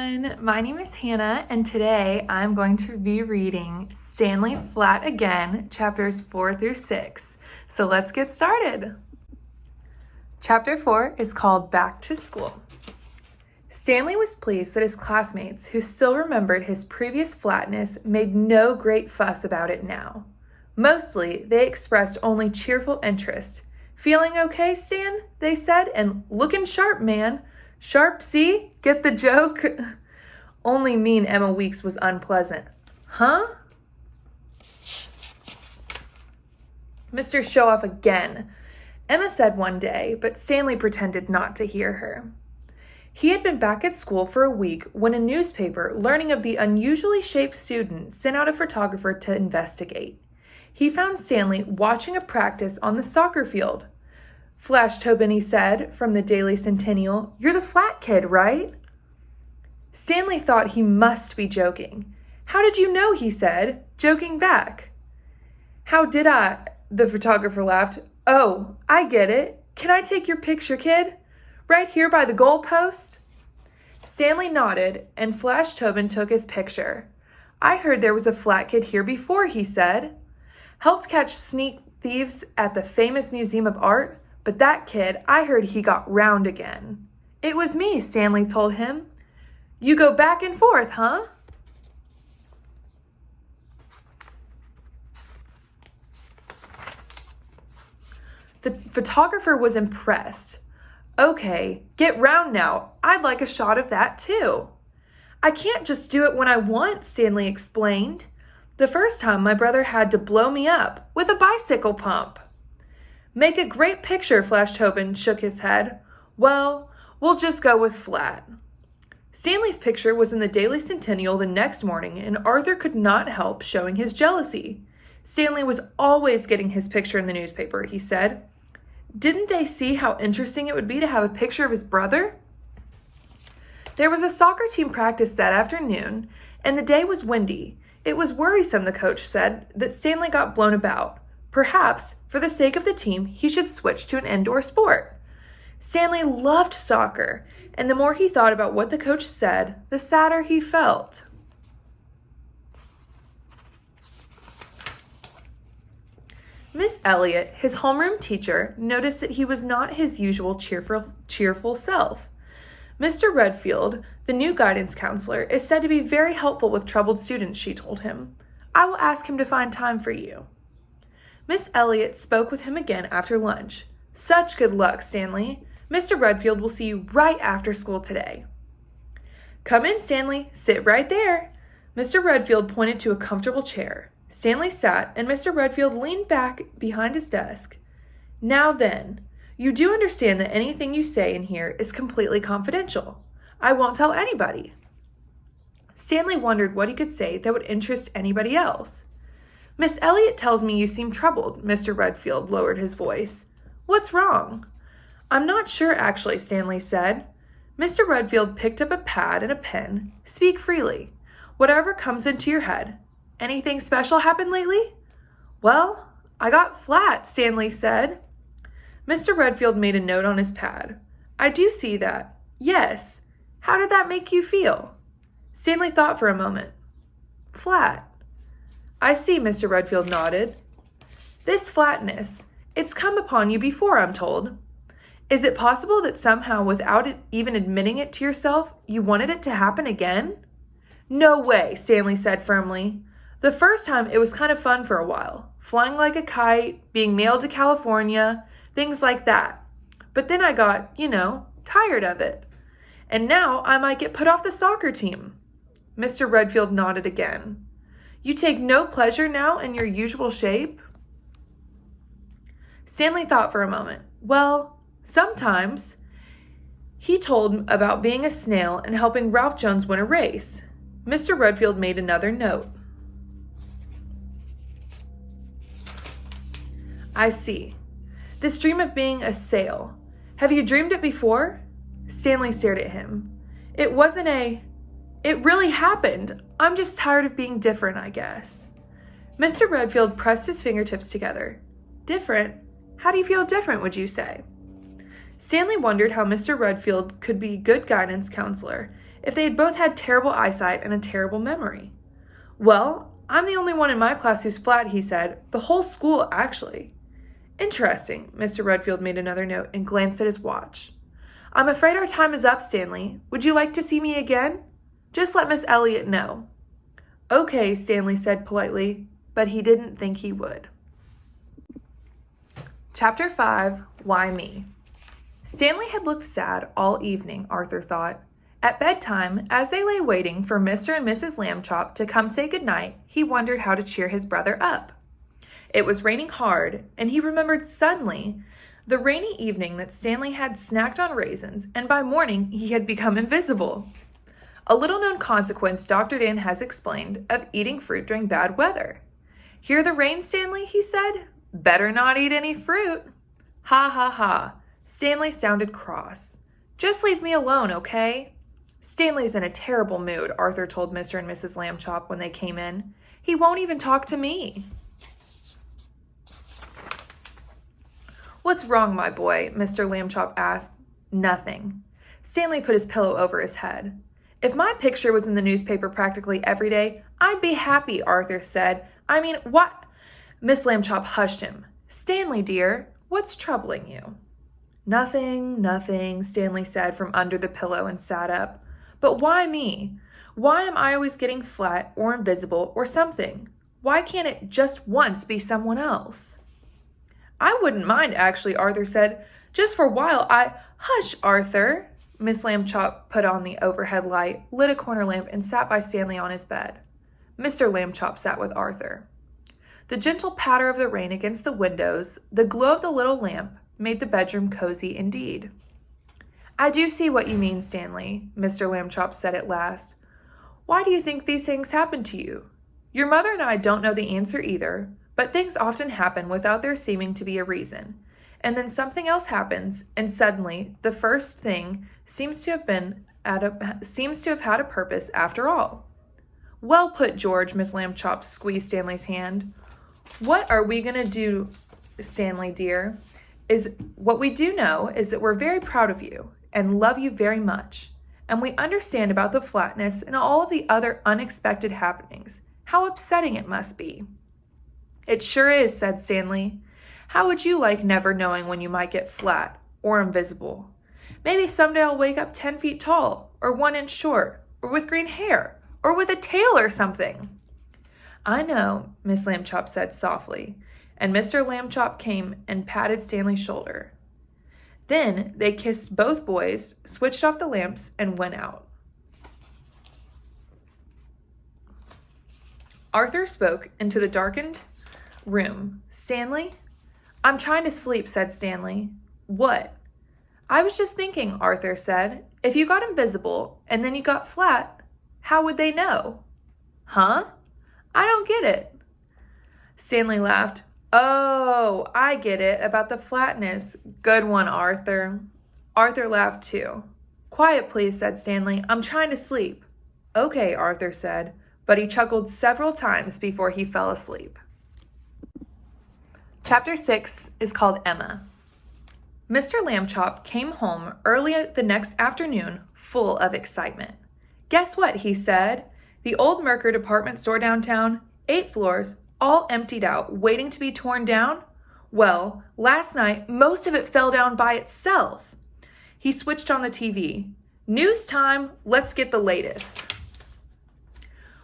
everyone, my name is Hannah and today I'm going to be reading Stanley Flat Again, chapters 4 through 6. So let's get started. Chapter 4 is called Back to School. Stanley was pleased that his classmates, who still remembered his previous flatness, made no great fuss about it now. Mostly, they expressed only cheerful interest. "Feeling okay, Stan?" they said, "and looking sharp, man. Sharp, see? Get the joke?" Only mean Emma Weeks was unpleasant. "Huh?" "Mr. Show-Off again," Emma said one day, but Stanley pretended not to hear her. He had been back at school for a week when a newspaper, learning of the unusually shaped student, sent out a photographer to investigate. He found Stanley watching a practice on the soccer field. "Flash Tobin," he said, from the Daily Centennial, "you're the flat kid, right?" Stanley thought he must be joking. "How did you know?" he said, joking back. "How did I?" the photographer laughed. "Oh, I get it. Can I take your picture, kid? Right here by the goal post?" Stanley nodded, and Flash Tobin took his picture. "I heard there was a flat kid here before," he said. "Helped catch sneak thieves at the famous Museum of Art, but that kid, I heard he got round again." "It was me," Stanley told him. "You go back and forth, huh?" The photographer was impressed. "Okay, get round now. I'd like a shot of that too." "I can't just do it when I want," Stanley explained. "The first time my brother had to blow me up with a bicycle pump." "Make a great picture," Flash Tobin shook his head. "Well, we'll just go with flat." Stanley's picture was in the Daily Centennial the next morning, and Arthur could not help showing his jealousy. Stanley was always getting his picture in the newspaper, he said. Didn't they see how interesting it would be to have a picture of his brother? There was a soccer team practice that afternoon, and the day was windy. It was worrisome, the coach said, that Stanley got blown about. Perhaps, for the sake of the team, he should switch to an indoor sport. Stanley loved soccer, and the more he thought about what the coach said, the sadder he felt. Miss Elliott, his homeroom teacher, noticed that he was not his usual cheerful self. "Mr. Redfield, the new guidance counselor, is said to be very helpful with troubled students," she told him. "I will ask him to find time for you." Miss Elliott spoke with him again after lunch. "Such good luck, Stanley. Mr. Redfield will see you right after school today." "Come in, Stanley. Sit right there." Mr. Redfield pointed to a comfortable chair. Stanley sat, and Mr. Redfield leaned back behind his desk. "Now then, you do understand that anything you say in here is completely confidential. I won't tell anybody." Stanley wondered what he could say that would interest anybody else. "Miss Elliott tells me you seem troubled." Mr. Redfield lowered his voice. "What's wrong?" "I'm not sure, actually," Stanley said. Mr. Redfield picked up a pad and a pen. "Speak freely. Whatever comes into your head. Anything special happened lately?" "Well, I got flat," Stanley said. Mr. Redfield made a note on his pad. "I do see that. Yes. How did that make you feel?" Stanley thought for a moment. "Flat." "I see," Mr. Redfield nodded. "This flatness, it's come upon you before, I'm told. Is it possible that somehow, without it even admitting it to yourself, you wanted it to happen again?" "No way," Stanley said firmly. "The first time it was kind of fun for a while. Flying like a kite, being mailed to California, things like that. But then I got, tired of it. And now I might get put off the soccer team." Mr. Redfield nodded again. "You take no pleasure now in your usual shape?" Stanley thought for a moment. "Well, sometimes." He told about being a snail and helping Ralph Jones win a race. Mr. Redfield made another note. "I see. This dream of being a sail. Have you dreamed it before?" Stanley stared at him. It really happened. I'm just tired of being different, I guess." Mr. Redfield pressed his fingertips together. "Different? How do you feel different, would you say?" Stanley wondered how Mr. Redfield could be good guidance counselor if they had both had terrible eyesight and a terrible memory? Well, I'm the only one in my class who's flat, he said. The whole school, actually. Interesting. Mr. Redfield made another note and glanced at his watch. I'm afraid our time is up, Stanley. Would you like to see me again? Just let Miss Elliot know. Okay, Stanley said politely, but he didn't think he would. Chapter 5, Why Me? Stanley had looked sad all evening, Arthur thought. At bedtime, as they lay waiting for Mr. and Mrs. Lambchop to come say goodnight, he wondered how to cheer his brother up. It was raining hard, and he remembered suddenly the rainy evening that Stanley had snacked on raisins, and by morning he had become invisible. A little-known consequence Dr. Dan has explained of eating fruit during bad weather. Hear the rain, Stanley, he said. Better not eat any fruit. Ha ha ha. Stanley sounded cross. Just leave me alone, okay? Stanley's in a terrible mood, Arthur told Mr. and Mrs. Lambchop when they came in. He won't even talk to me. What's wrong, my boy? Mr. Lambchop asked. Nothing. Stanley put his pillow over his head. If my picture was in the newspaper practically every day, I'd be happy, Arthur said. I mean, what? Miss Lambchop hushed him. Stanley, dear, what's troubling you? Nothing, Stanley said from under the pillow and sat up. But why me? Why am I always getting flat or invisible or something? Why can't it just once be someone else? I wouldn't mind, actually, Arthur said. Just for a while, Hush, Arthur. Miss Lambchop put on the overhead light, lit a corner lamp, and sat by Stanley on his bed. Mr. Lambchop sat with Arthur. The gentle patter of the rain against the windows, the glow of the little lamp, made the bedroom cozy indeed. I do see what you mean, Stanley, Mr. Lambchop said at last. Why do you think these things happen to you? Your mother and I don't know the answer either, but things often happen without there seeming to be a reason. And then something else happens, and suddenly the first thing seems to have had a purpose after all. Well put, George, Miss Lambchop squeezed Stanley's hand. What are we going to do, Stanley, dear? What we do know is that we're very proud of you and love you very much. And we understand about the flatness and all of the other unexpected happenings. How upsetting it must be. It sure is, said Stanley. How would you like never knowing when you might get flat or invisible? Maybe someday I'll wake up 10 feet tall, or 1 inch short, or with green hair, or with a tail or something. I know, Miss Lambchop said softly, and Mr. Lambchop came and patted Stanley's shoulder. Then they kissed both boys, switched off the lamps, and went out. Arthur spoke into the darkened room. Stanley? I'm trying to sleep, said Stanley. What? I was just thinking, Arthur said. If you got invisible and then you got flat, how would they know? Huh? I don't get it. Stanley laughed. Oh, I get it, about the flatness. Good one, Arthur. Arthur laughed too. Quiet, please, said Stanley. I'm trying to sleep. Okay, Arthur said, but he chuckled several times before he fell asleep. Chapter 6 is called Emma. Mr. Lambchop came home early the next afternoon, full of excitement. Guess what, he said. The old Merker department store downtown, 8 floors, all emptied out, waiting to be torn down? Well, last night, most of it fell down by itself. He switched on the TV. News time, let's get the latest.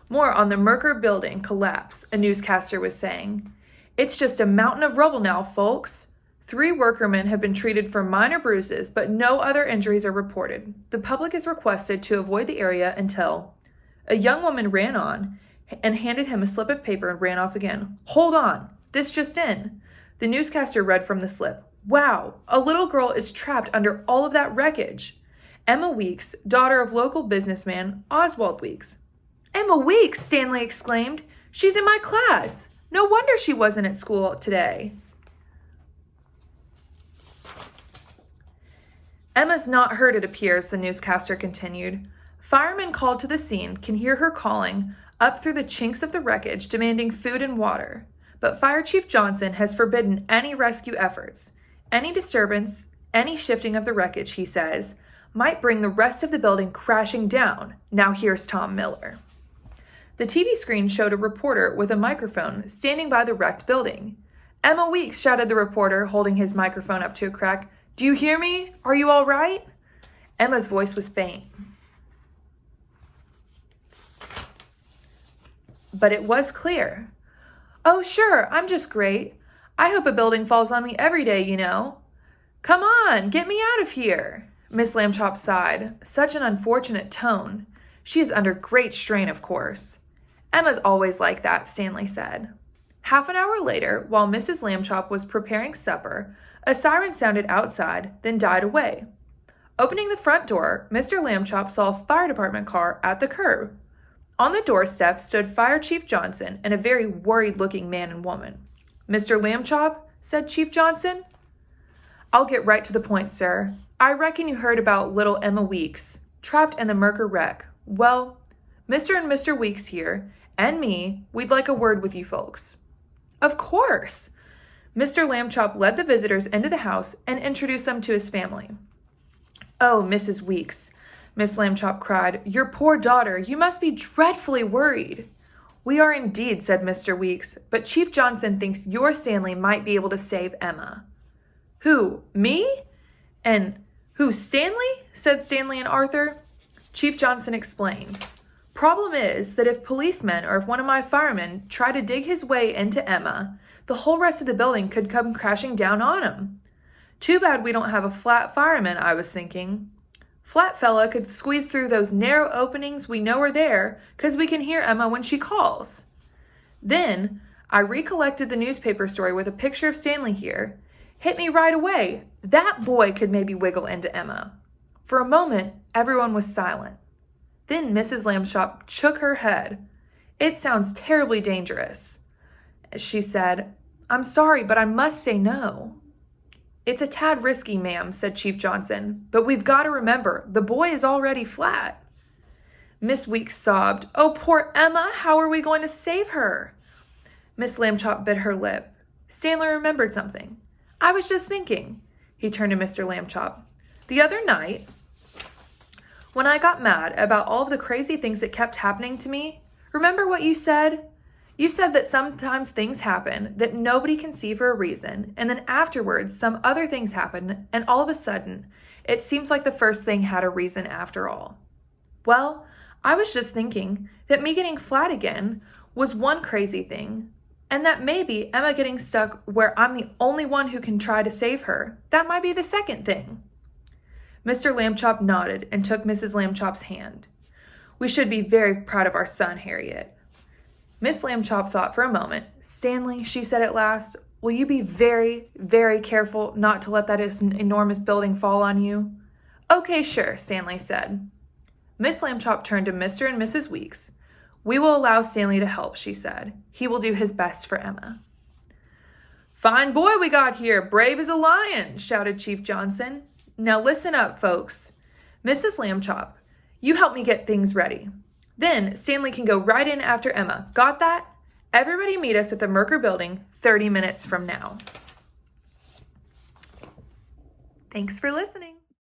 More on the Merker building collapse, a newscaster was saying. It's just a mountain of rubble now, folks. 3 workmen have been treated for minor bruises, but no other injuries are reported. The public is requested to avoid the area until... A young woman ran on and handed him a slip of paper and ran off again. Hold on, this just in. The newscaster read from the slip. Wow, a little girl is trapped under all of that wreckage. Emma Weeks, daughter of local businessman Oswald Weeks. Emma Weeks, Stanley exclaimed. She's in my class. No wonder she wasn't at school today. Emma's not hurt, it appears, the newscaster continued. Firemen called to the scene can hear her calling up through the chinks of the wreckage, demanding food and water. But Fire Chief Johnson has forbidden any rescue efforts. Any disturbance, any shifting of the wreckage, he says, might bring the rest of the building crashing down. Now here's Tom Miller. The TV screen showed a reporter with a microphone standing by the wrecked building. Emma Weeks, shouted the reporter, holding his microphone up to a crack. Do you hear me? Are you all right? Emma's voice was faint, but it was clear. Oh, sure, I'm just great. I hope a building falls on me every day, you know. Come on, get me out of here. Miss Lambchop sighed. Such an unfortunate tone. She is under great strain, of course. Emma's always like that, Stanley said. Half an hour later, while Mrs. Lambchop was preparing supper, a siren sounded outside, then died away. Opening the front door, Mr. Lambchop saw a fire department car at the curb. On the doorstep stood Fire Chief Johnson and a very worried-looking man and woman. Mr. Lambchop, said Chief Johnson. I'll get right to the point, sir. I reckon you heard about little Emma Weeks, trapped in the Merker wreck. Well, Mr. and Mr. Weeks here, and me, we'd like a word with you folks. Of course. Mr. Lambchop led the visitors into the house and introduced them to his family. Oh, Mrs. Weeks, Miss Lambchop cried, your poor daughter, you must be dreadfully worried. We are indeed, said Mr. Weeks, but Chief Johnson thinks your Stanley might be able to save Emma. Who, me? And who, Stanley? Said Stanley and Arthur. Chief Johnson explained. Problem is that if policemen or if one of my firemen try to dig his way into Emma, the whole rest of the building could come crashing down on him. Too bad we don't have a flat fireman, I was thinking. Flat fella could squeeze through those narrow openings we know are there, 'cause we can hear Emma when she calls. Then I recollected the newspaper story with a picture of Stanley here. Hit me right away. That boy could maybe wiggle into Emma. For a moment, everyone was silent. Then Mrs. Lambchop shook her head. It sounds terribly dangerous. She said, I'm sorry, but I must say no. It's a tad risky, ma'am, said Chief Johnson, but we've got to remember, the boy is already flat. Miss Weeks sobbed, oh, poor Emma, how are we going to save her? Miss Lambchop bit her lip. Stanley remembered something. I was just thinking, he turned to Mr. Lambchop. The other night, when I got mad about all of the crazy things that kept happening to me, remember what you said? You said that sometimes things happen that nobody can see for a reason, and then afterwards some other things happen, and all of a sudden, it seems like the first thing had a reason after all. Well, I was just thinking that me getting flat again was one crazy thing, and that maybe Emma getting stuck where I'm the only one who can try to save her, that might be the second thing. Mr. Lambchop nodded and took Mrs. Lambchop's hand. We should be very proud of our son, Harriet. Miss Lambchop thought for a moment. Stanley, she said at last, will you be very, very careful not to let that enormous building fall on you? Okay, sure, Stanley said. Miss Lambchop turned to Mr. and Mrs. Weeks. We will allow Stanley to help, she said. He will do his best for Emma. Fine boy we got here, brave as a lion, shouted Chief Johnson. Now listen up, folks. Mrs. Lambchop, you help me get things ready. Then Stanley can go right in after Emma. Got that? Everybody meet us at the Merker building 30 minutes from now. Thanks for listening.